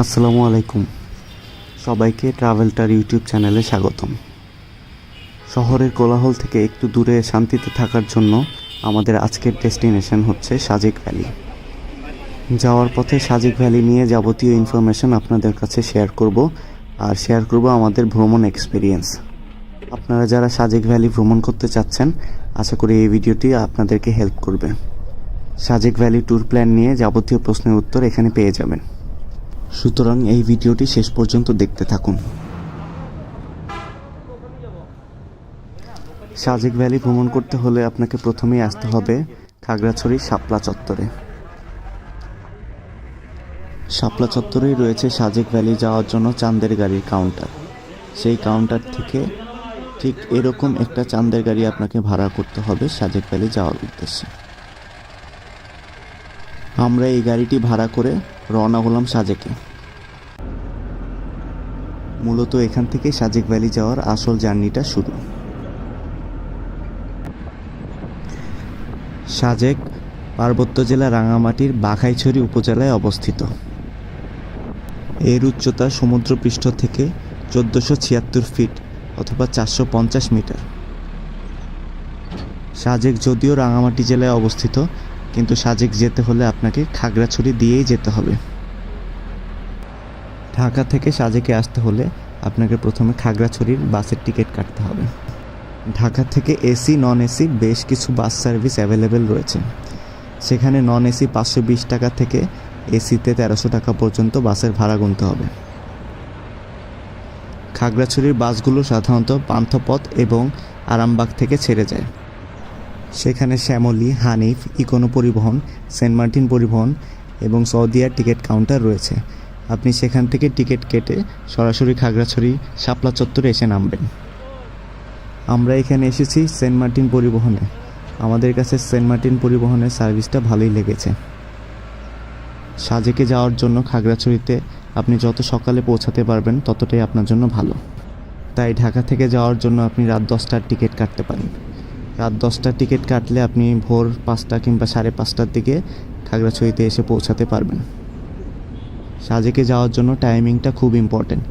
আসসালামু আলাইকুম। সবাইকে ট্রাভেলটার ইউটিউব চ্যানেলে স্বাগতম। শহরের কোলাহল থেকে একটু দূরে শান্তিতে থাকার জন্য আমাদের আজকের ডেস্টিনেশন হচ্ছে সাজেক ভ্যালি। যাওয়ার পথে সাজেক ভ্যালি নিয়ে যাবতীয় ইনফরমেশন আপনাদের কাছে শেয়ার করব আমাদের ভ্রমণ এক্সপিরিয়েন্স। আপনারা যারা সাজেক ভ্যালি ভ্রমণ করতে চাচ্ছেন, আশা করি এই ভিডিওটি আপনাদেরকে হেল্প করবে। সাজেক ভ্যালি ট্যুর প্ল্যান নিয়ে যাবতীয় প্রশ্নের উত্তর এখানে পেয়ে যাবেন, সুতরাং এই ভিডিওটি শেষ পর্যন্ত দেখতে থাকুন। সাজেক ভ্যালি ভ্রমণ করতে হলে আপনাকে প্রথমেই আসতে হবে খাগড়াছড়ি শাপলা চত্বরে। শাপলা চত্বরেই রয়েছে সাজেক ভ্যালি যাওয়ার জন্য চাঁদের গাড়ির কাউন্টার। সেই কাউন্টার থেকে ঠিক এরকম একটা চাঁদের গাড়ি আপনাকে ভাড়া করতে হবে সাজেক ভ্যালি যাওয়ার উদ্দেশ্যে। আমরা এই গাড়িটি ভাড়া করে রওনা হলাম সাজেকে। মূলত এখান থেকে সাজেক ভ্যালি যাওয়ার আসল জার্নিটা শুরু। সাজেক পার্বত্য জেলা রাঙামাটির বাঘাইছড়ি উপজেলায় অবস্থিত। এর উচ্চতা সমুদ্রপৃষ্ঠ থেকে 1476 ফিট অথবা 450 মিটার। সাজেক যদিও রাঙামাটি জেলায় অবস্থিত, কিন্তু সাজেক যেতে হলে আপনাকে খাগড়াছড়ি দিয়েই যেতে হবে। ঢাকা থেকে সাজেকে আসতে হলে আপনাকে প্রথমে খাগড়াছড়ির বাসের টিকিট কাটতে হবে। ঢাকা থেকে এসি নন এসি বেশ কিছু বাস সার্ভিস অ্যাভেলেবেল রয়েছে। সেখানে নন এসি 520 টাকা থেকে এসিতে 1300 টাকা পর্যন্ত বাসের ভাড়া গুনতে হবে। খাগড়াছড়ির বাসগুলো সাধারণত পান্থপথ এবং আরামবাগ থেকে ছেড়ে যায়। সেখানে শ্যামলী, হানিফ, ইকোনো পরিবহন, সেন্ট মার্টিন পরিবহন এবং সৌদিয়ার টিকিট কাউন্টার রয়েছে। আপনি সেখান থেকে টিকিট কেটে সরাসরি খাগড়াছড়ি শাপলা চত্বরে এসে নামবেন। আমরা এখানে এসেছি সেন্ট মার্টিন পরিবহনে। আমাদের কাছে সেন্ট মার্টিন পরিবহনের সার্ভিসটা ভালোই লেগেছে। সাজেকে যাওয়ার জন্য খাগড়াছড়িতে আপনি যত সকালে পৌঁছাতে পারবেন ততটাই আপনার জন্য ভালো। তাই ঢাকা থেকে যাওয়ার জন্য আপনি রাত 10টার টিকিট কাটতে পারেন। রাত 10টার টিকিট কাটলে আপনি ভোর 5টা কিংবা 5:30টার দিকে খাগড়াছড়িতে এসে পৌঁছাতে পারবেন। সাজেকে যাওয়ার জন্য টাইমিংটা খুব ইম্পর্টেন্ট।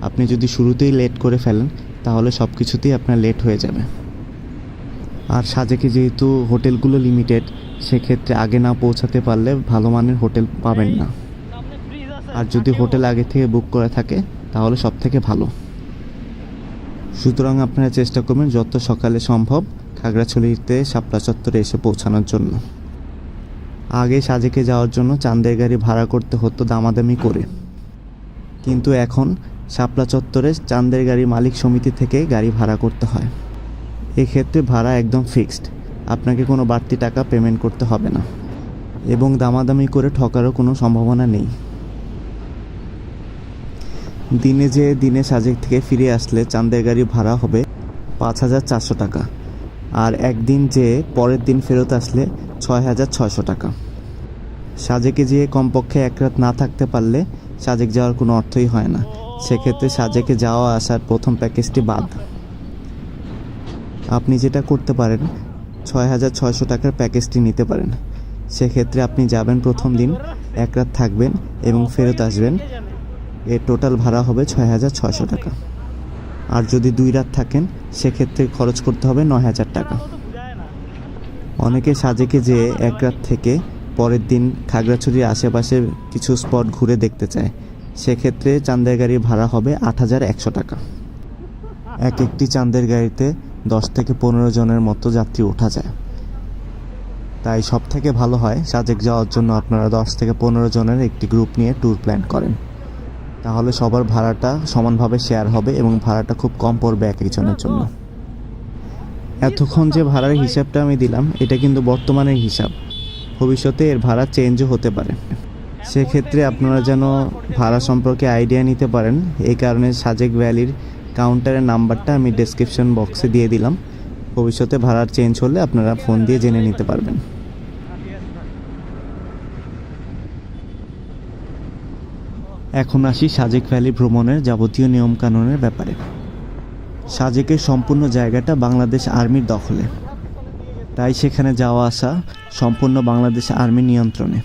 আপনি যদি শুরুতেই লেট করে ফেলেন তাহলে সব কিছুতেই আপনার লেট হয়ে যাবে। আর সাজেকে যেহেতু হোটেলগুলো লিমিটেড, সেক্ষেত্রে আগে না পৌঁছাতে পারলে ভালো মানের হোটেল পাবেন না। আর যদি হোটেল আগে থেকে বুক করা থাকে তাহলে সব থেকে ভালো। সুতরাং আপনারা চেষ্টা করবেন যত সকালে সম্ভব খাগড়াছড়িতে শাপলা চত্বরে এসে পৌঁছানোর জন্য। আগে সাজেকে যাওয়ার জন্য চাঁদের গাড়ি ভাড়া করতে হতো দামাদামি করে, কিন্তু এখন শাপলা চত্বরে চাঁদের গাড়ি মালিক সমিতি থেকে গাড়ি ভাড়া করতে হয়। এক্ষেত্রে ভাড়া একদম ফিক্সড, আপনাকে কোনো বাড়তি টাকা পেমেন্ট করতে হবে না এবং দামাদামি করে ঠকারও কোনো সম্ভাবনা নেই। দিনে সাজেক থেকে ফিরে আসলে চাঁদের গাড়ি ভাড়া হবে 5400 টাকা, আর একদিন যেয়ে পরের দিন ফেরত আসলে 6600 টাকা। সাজেকে যেয়ে কমপক্ষে এক রাত না থাকতে পারলে সাজেক যাওয়ার কোনো অর্থই হয় না। সেক্ষেত্রে সাজেকে যাওয়া আসার প্রথম প্যাকেজটি বাদ। আপনি যেটা করতে পারেন 6600 টাকার প্যাকেজটি নিতে পারেন। সেক্ষেত্রে আপনি যাবেন প্রথম দিন, এক রাত থাকবেন এবং ফেরত আসবেন। এর টোটাল ভাড়া হবে 6600 টাকা। আর যদি 2 রাত থাকেন সেক্ষেত্রে খরচ করতে হবে 9000 টাকা। অনেকে সাজেকে যেয়ে এক রাত থেকে পরের দিন খাগড়াছড়ির আশেপাশে কিছু স্পট ঘুরে দেখতে চায়। সেক্ষেত্রে চাঁদের গাড়ির ভাড়া হবে 8100 টাকা। একটি চাঁদের গাড়িতে 10 থেকে 15 জনের মতো যাত্রী ওঠা যায়। তাই সব থেকে ভালো হয় সাজেক যাওয়ার জন্য আপনারা 10 থেকে 15 জনের একটি গ্রুপ নিয়ে ট্যুর প্ল্যান করেন। তাহলে সবার ভাড়াটা সমানভাবে শেয়ার হবে এবং ভাড়াটা খুব কম পড়বে এক একজনের জন্য। এতক্ষণ যে ভাড়ার হিসাবটা আমি দিলাম এটা কিন্তু বর্তমানের হিসাব, ভবিষ্যতে এর ভাড়া চেঞ্জও হতে পারে। সেক্ষেত্রে আপনারা যেন ভাড়া সম্পর্কে আইডিয়া নিতে পারেন, এই কারণে সাজেক ভ্যালির কাউন্টারের নাম্বারটা আমি ডেসক্রিপশন বক্সে দিয়ে দিলাম। ভবিষ্যতে ভাড়ার চেঞ্জ হলে আপনারা ফোন দিয়ে জেনে নিতে পারবেন। এখন আসি সাজেক ভ্যালি ভ্রমণের যাবতীয় নিয়মকানুনের ব্যাপারে। সাজেকের সম্পূর্ণ জায়গাটা বাংলাদেশ আর্মির দখলে, তাই সেখানে যাওয়া আসা সম্পূর্ণ বাংলাদেশ আর্মির নিয়ন্ত্রণে।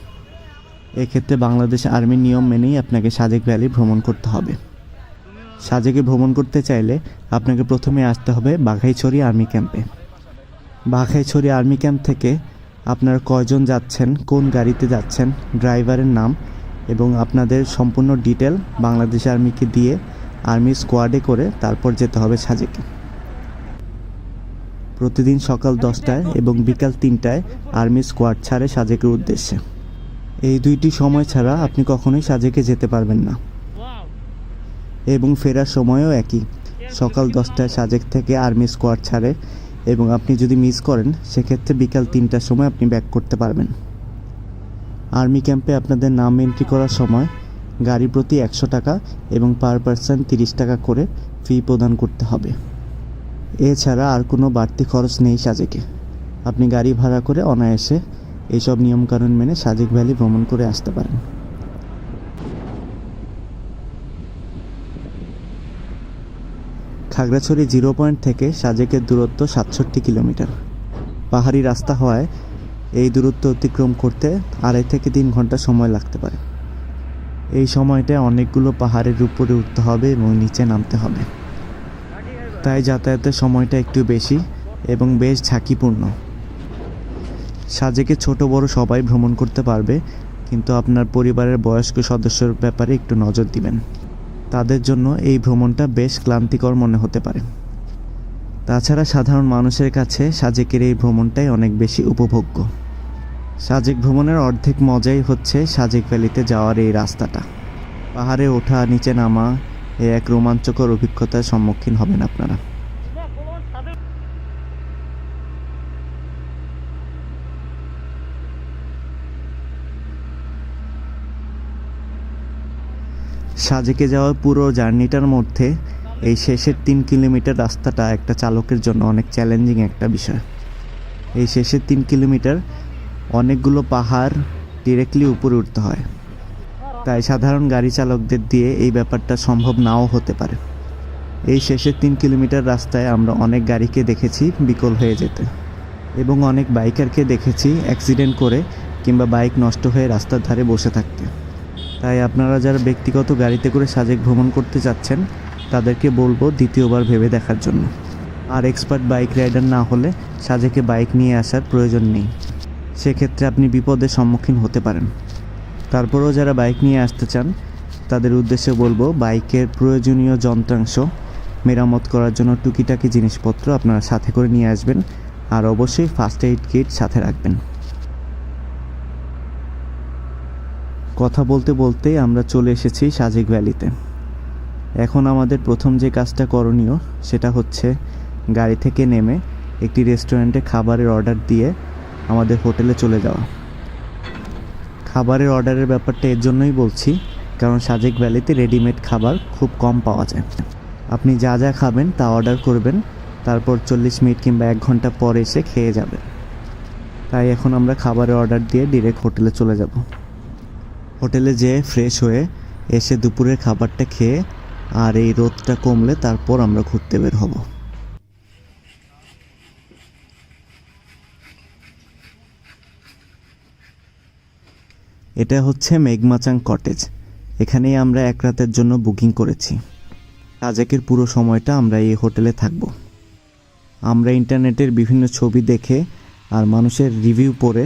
এক্ষেত্রে বাংলাদেশ আর্মির নিয়ম মেনেই আপনাকে সাজেক ভ্যালি ভ্রমণ করতে হবে। সাজেকে ভ্রমণ করতে চাইলে আপনাকে প্রথমে আসতে হবে বাঘাইছড়ি আর্মি ক্যাম্পে। বাঘাইছড়ি আর্মি ক্যাম্প থেকে আপনারা কয়জন যাচ্ছেন, কোন গাড়িতে যাচ্ছেন, ড্রাইভারের নাম এবং আপনাদের সম্পূর্ণ ডিটেল বাংলাদেশ আর্মিকে দিয়ে আর্মি স্কোয়াডে করে তারপর যেতে হবে সাজেকে। প্রতিদিন সকাল 10টায় এবং বিকাল 3টায় আর্মি স্কোয়াড ছাড়ে সাজেকের উদ্দেশ্যে। এই দুইটি সময় ছাড়া আপনি কখনোই সাজেকে যেতে পারবেন না এবং ফেরার সময়ও একই। সকাল 10টায় সাজেক থেকে আর্মি স্কোয়াড ছাড়ে এবং আপনি যদি মিস করেন সেক্ষেত্রে বিকাল 3টার সময় আপনি ব্যাক করতে পারবেন। আর্মি ক্যাম্পে আপনাদের নাম এন্ট্রি করার সময় গাড়ি প্রতি 100 টাকা এবং পার পারসন 30 টাকা করে ফি প্রদান করতে হবে। এছাড়া আর কোনো বাড়তি খরচ নেই সাজেকে। আপনি গাড়ি ভাড়া করে অনায়াসে এইসব নিয়মকানুন মেনে সাজেক ভ্যালি ভ্রমণ করে আসতে পারেন। খাগড়াছড়ি 0 পয়েন্ট থেকে সাজেকের দূরত্ব 67 কিলোমিটার। পাহাড়ি রাস্তা হওয়ায় এই দূরত্ব অতিক্রম করতে 2.5 থেকে 3 ঘন্টা সময় লাগতে পারে। এই সময়টায় অনেকগুলো পাহাড়ের উপরে উঠতে হবে এবং নিচে নামতে হবে, তাই যাতায়াতের সময়টা একটু বেশি এবং বেশ ঝাঁকিপূর্ণ। সাজেকে ছোট বড় সবাই ভ্রমণ করতে পারবে, কিন্তু আপনার পরিবারের বয়স্ক সদস্যের ব্যাপারে একটু নজর দিবেন। তাদের জন্য এই ভ্রমণটা বেশ ক্লান্তিকর মনে হতে পারে। তাছাড়া সাধারণ মানুষের কাছে সাজেকের এই ভ্রমণটাই অনেক বেশি উপভোগ্য। সাজেক ভ্রমণের অর্ধেক মজাই হচ্ছে সাজেক ভ্যালিতে যাওয়ার এই রাস্তাটা। পাহাড়ে ওঠা নিচে নামা এই এক রোমাঞ্চকর অভিজ্ঞতার সম্মুখীন হবেন আপনারা। সাজেকে যাওয়ার পুরো জার্নিটার মধ্যে এই শেষের 3 কিলোমিটার রাস্তাটা একটা চালকের জন্য অনেক চ্যালেঞ্জিং একটা বিষয়। এই শেষের 3 কিলোমিটার অনেকগুলো পাহাড় ডিরেক্টলি উপরে উঠতে হয়, তাই সাধারণ গাড়ি চালকদের দিয়ে এই ব্যাপারটা সম্ভব নাও হতে পারে। এই শেষের 3 কিলোমিটার রাস্তায় আমরা অনেক গাড়িকে দেখেছি বিকল হয়ে যেতে এবং অনেক বাইকারকে দেখেছি অ্যাক্সিডেন্ট করে কিংবা বাইক নষ্ট হয়ে রাস্তার ধারে বসে থাকতে। তাই আপনারা যারা ব্যক্তিগত গাড়িতে করে সাজেক ভ্রমণ করতে যাচ্ছেন তাদেরকে বলবো দ্বিতীয়বার ভেবে দেখার জন্য। আর এক্সপার্ট বাইক রাইডার না হলে সাজেকে বাইক নিয়ে আসার প্রয়োজন নেই, সেক্ষেত্রে আপনি বিপদের সম্মুখীন হতে পারেন। তারপরেও যারা বাইক নিয়ে আসতে চান তাদের উদ্দেশ্যে বলবো বাইকের প্রয়োজনীয় যন্ত্রাংশ মেরামত করার জন্য টুকিটাকি জিনিসপত্র আপনারা সাথে করে নিয়ে আসবেন, আর অবশ্যই ফার্স্ট এইড কিট সাথে রাখবেন। কথা বলতে বলতেই আমরা চলে এসেছি সাজেক ভ্যালিতে। এখন আমাদের প্রথম যে কাজটা করণীয় সেটা হচ্ছে গাড়ি থেকে নেমে একটি রেস্টুরেন্টে খাবারের অর্ডার দিয়ে আমাদের হোটেলে চলে যাওয়া। খাবারের অর্ডারের ব্যাপারটা এর জন্যই বলছি কারণ সাজেক ভ্যালিতে রেডিমেড খাবার খুব কম পাওয়া যায়। আপনি যা যা খাবেন তা অর্ডার করবেন, তারপর 40 মিনিট কিংবা 1 ঘন্টা পর এসে খেয়ে যাবেন। তাই এখন আমরা খাবারের অর্ডার দিয়ে ডিরেক্ট হোটেলে চলে যাব। হোটেলে যেয়ে ফ্রেশ হয়ে এসে দুপুরের খাবারটা খেয়ে আর এই রোদটা কমলে তারপর আমরা ঘুরতে বের হব। এটা হচ্ছে মেঘমাচাং কটেজ। এখানেই আমরা 1 রাতের জন্য বুকিং করেছি। সাজেকের পুরো সময়টা আমরা এই হোটেলে থাকব। আমরা ইন্টারনেটের বিভিন্ন ছবি দেখে আর মানুষের রিভিউ পড়ে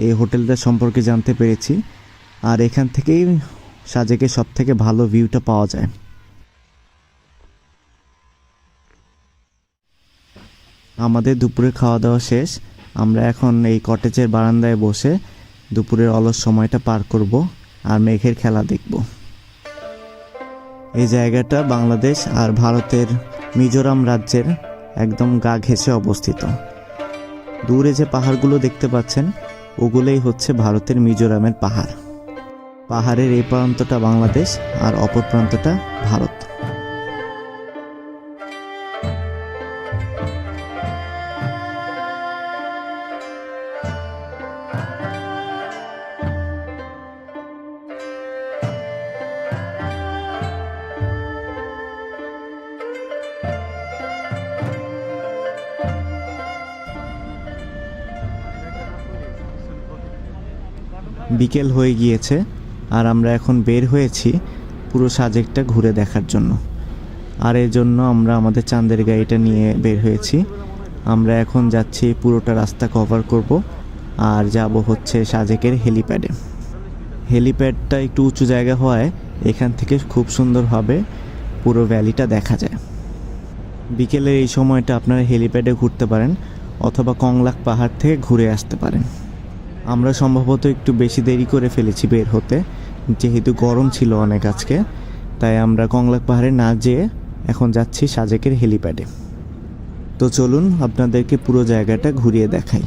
এই হোটেলটা সম্পর্কে জানতে পেরেছি, আর এখান থেকেই সাজেকের সবথেকে ভালো ভিউটা পাওয়া যায়। আমাদের দুপুরের খাওয়া দাওয়া শেষ। আমরা এখন এই কটেজের বারান্দায় বসে দুপুরের অলস সময়টা পার করব আর মেঘের খেলা দেখব। এই জায়গাটা বাংলাদেশ আর ভারতের মিজোরাম রাজ্যের একদম গা ঘেঁষে অবস্থিত। দূরে যে পাহাড়গুলো দেখতে পাচ্ছেন ওগুলোই হচ্ছে ভারতের মিজোরামের পাহাড়। পাহাড়ের এই প্রান্তটা বাংলাদেশ আর অপর প্রান্তটা ভারত। বিকেল হয়ে গিয়েছে আর আমরা এখন বের হয়েছি পুরো সাজেকটা ঘুরে দেখার জন্য। আর এর জন্য আমরা আমাদের চাঁদের গাড়িটা নিয়ে বের হয়েছি। আমরা এখন যাচ্ছি পুরোটা রাস্তা কভার করব আর যাব হচ্ছে সাজেকের হেলিপ্যাডে। হেলিপ্যাডটা একটু উঁচু জায়গা হওয়ায় এখান থেকে খুব সুন্দরভাবে পুরো ভ্যালিটা দেখা যায়। বিকেলের এই সময়টা আপনারা হেলিপ্যাডে ঘুরতে পারেন অথবা কংলাক পাহাড় থেকে ঘুরে আসতে পারেন। আমরা সম্ভবত একটু বেশি দেরি করে ফেলেছি বের হতে, যেহেতু গরম ছিল অনেক আজকে, তাই আমরা কংলাক পাহাড়ে না যেয়ে এখন যাচ্ছি সাজেকের হেলিপ্যাডে। তো চলুন আপনাদেরকে পুরো জায়গাটা ঘুরিয়ে দেখাই।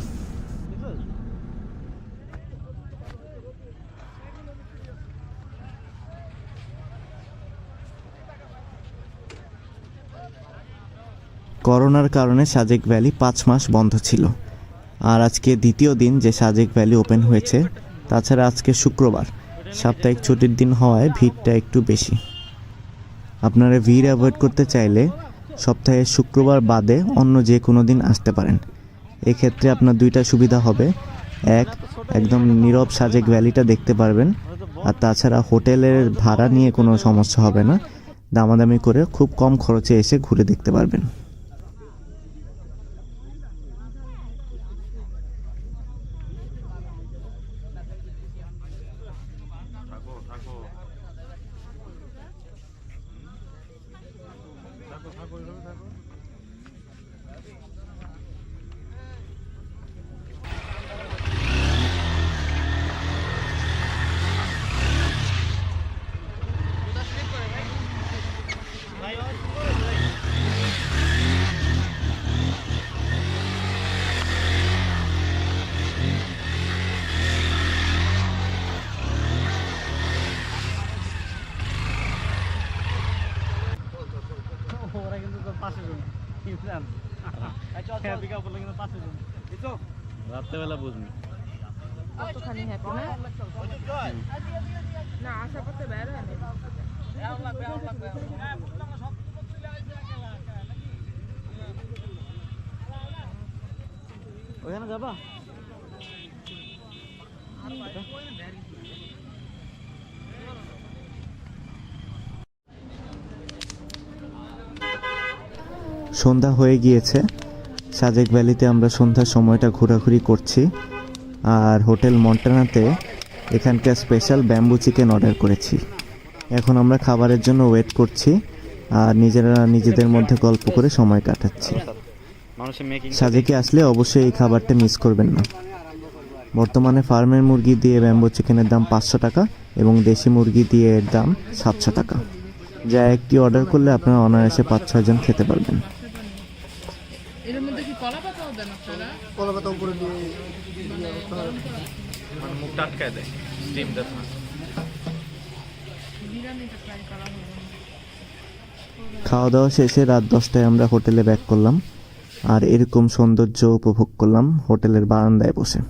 করোনার কারণে সাজেক ভ্যালি 5 মাস বন্ধ ছিল, আর আজকে দ্বিতীয় দিন যে সাজেক ভ্যালি ওপেন হয়েছে। তাছাড়া আজকে শুক্রবার, সাপ্তাহিক ছুটির দিন হওয়ায় ভিড়টা একটু বেশি। আপনারা ভিড় অ্যাভয়েড করতে চাইলে সপ্তাহে শুক্রবার বাদে অন্য যে কোনো দিন আসতে পারেন। এক্ষেত্রে আপনার দুইটা সুবিধা হবে। এক, একদম নীরব সাজেক ভ্যালিটা দেখতে পারবেন, আর তাছাড়া হোটেলের ভাড়া নিয়ে কোনো সমস্যা হবে না। দামাদামি করে খুব কম খরচে এসে ঘুরে দেখতে পারবেন। ওরা কিন্তু 5 জন রাত্রেবেলা বুঝবি কতখানি হ্যাপি না আশা করতে বের হয় ওখানে যাবা সন্ধ্যা হয়ে গিয়েছে। সাজেক ভ্যালিতে আমরা সন্ধ্যার সময়টা ঘোরাঘুরি করছি। আর হোটেল মন্টানাতে এখানকার স্পেশাল ব্যাম্বু চিকেন অর্ডার করেছি। এখন আমরা খাবারের জন্য ওয়েট করছি আর নিজেদের মধ্যে গল্প করে সময় কাটাচ্ছি। সাজেকে আসলে অবশ্যই এই খাবারটা মিস করবেন না। বর্তমানে ফার্মের মুরগি দিয়ে ব্যাম্বু চিকেনের দাম 500 টাকা এবং দেশি মুরগি দিয়ে এর দাম 700 টাকা। যা একটি অর্ডার করলে আপনারা অনায়াসে 5-6 জন খেতে পারবেন। এর মধ্যে কি কলা পাতাও দেন আপনারা? কলা পাতা উপরে দিয়ে মানে মুখ টাটকায় দেয় স্টিম দেয় না। বিরিয়ানিটা ট্রাই করা হবে। খাওয়া দাওয়া শেষে রাত 10টায় আমরা হোটেলে ব্যাক করলাম আর এরকম সৌন্দর্য উপভোগ করলাম হোটেলের বারান্দায় বসে।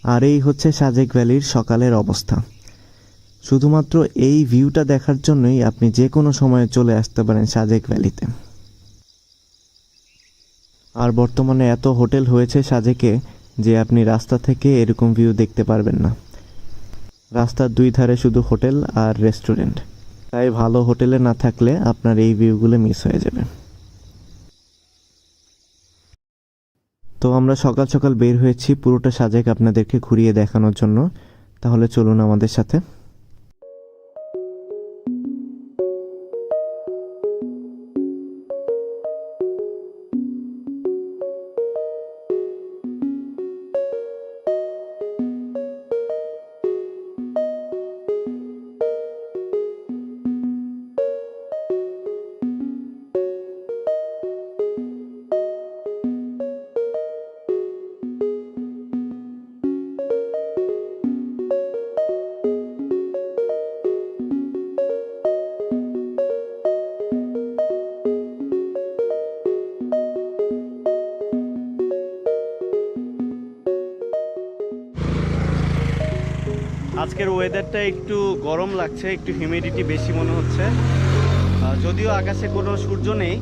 আর এই হচ্ছে সাজেক ভ্যালির সকালের অবস্থা। শুধুমাত্র এই ভিউটা দেখার জন্যই আপনি যে কোনো সময়ে চলে আসতে পারেন সাজেক ভ্যালিতে। আর বর্তমানে এত হোটেল হয়েছে সাজেকে যে আপনি রাস্তা থেকে এরকম ভিউ দেখতে পারবেন না। রাস্তার দুই ধারে শুধু হোটেল আর রেস্টুরেন্ট, তাই ভালো হোটেলে না থাকলে আপনার এই ভিউগুলো মিস হয়ে যাবে। তো আমরা সকাল সকাল বের হয়েছি পুরোটা সাজেক আপনাদেরকে ঘুরিয়ে দেখানোর জন্য। তাহলে চলুন আমাদের সাথে। আজকের ওয়েদারটা একটু গরম লাগছে, একটু হিউমিডিটি বেশি মনে হচ্ছে। যদিও আকাশে কোনো সূর্য নেই,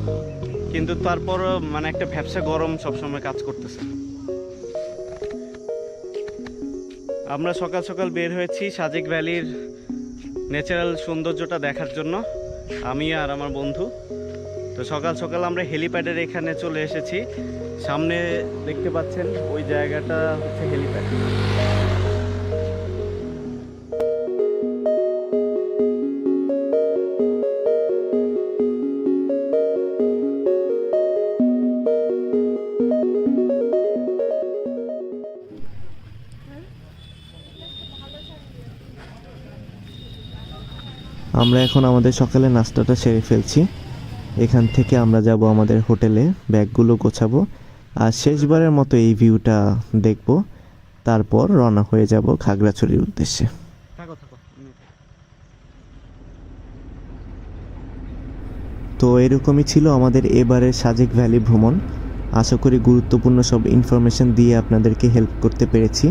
কিন্তু তারপরও মানে একটা ভ্যাপসা গরম সবসময় কাজ করতেছে। আমরা সকাল সকাল বের হয়েছি সাজেক ভ্যালির ন্যাচারাল সৌন্দর্যটা দেখার জন্য, আমি আর আমার বন্ধু। তো সকাল সকাল আমরা হেলিপ্যাডের এখানে চলে এসেছি। সামনে দেখতে পাচ্ছেন ওই জায়গাটা হচ্ছে হেলিপ্যাড। আমরা এখন আমাদের সকালে নাস্তাটা সেরে ফেলছি। এখান থেকে আমরা যাব আমাদের হোটেলে, ব্যাগগুলো গোছাবো আর শেষবারের মতো এই ভিউটা দেখব, তারপর রওনা হয়ে যাব খাগড়াছড়ির উদ্দেশ্যে। তো এরকমই ছিল আমাদের এবারের সাজেক ভ্যালি ভ্রমণ। আশা করি গুরুত্বপূর্ণ সব ইনফরমেশন দিয়ে আপনাদেরকে হেল্প করতে পেরেছি।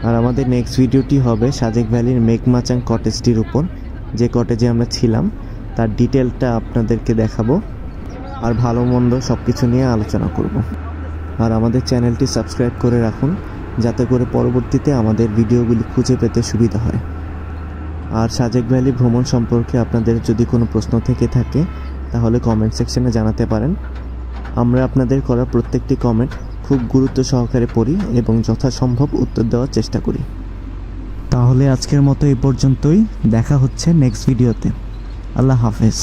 আর আমাদের নেক্সট ভিডিওটি হবে সাজেক ভ্যালির মেঘমাচাং কটেজটির উপর, যে কটেজে আমরা ছিলাম তার ডিটেলটা আপনাদেরকে দেখাবো আর ভালো মন্দ সব কিছু নিয়ে আলোচনা করব। আর আমাদের চ্যানেলটি সাবস্ক্রাইব করে রাখুন, যাতে করে পরবর্তীতে আমাদের ভিডিওগুলি খুঁজে পেতে সুবিধা হয়। আর সাজেক ভ্যালি ভ্রমণ সম্পর্কে আপনাদের যদি কোনো প্রশ্ন থেকে থাকে তাহলে কমেন্ট সেকশনে জানাতে পারেন। আমরা আপনাদের করা প্রত্যেকটি কমেন্ট খুব গুরুত্ব সহকারে পড়ি এবং যথাসম্ভব উত্তর দেওয়ার চেষ্টা করি। তাহলে আজকের মতো এই পর্যন্তই, দেখা হচ্ছে নেক্সট ভিডিওতে। আল্লাহ হাফেজ।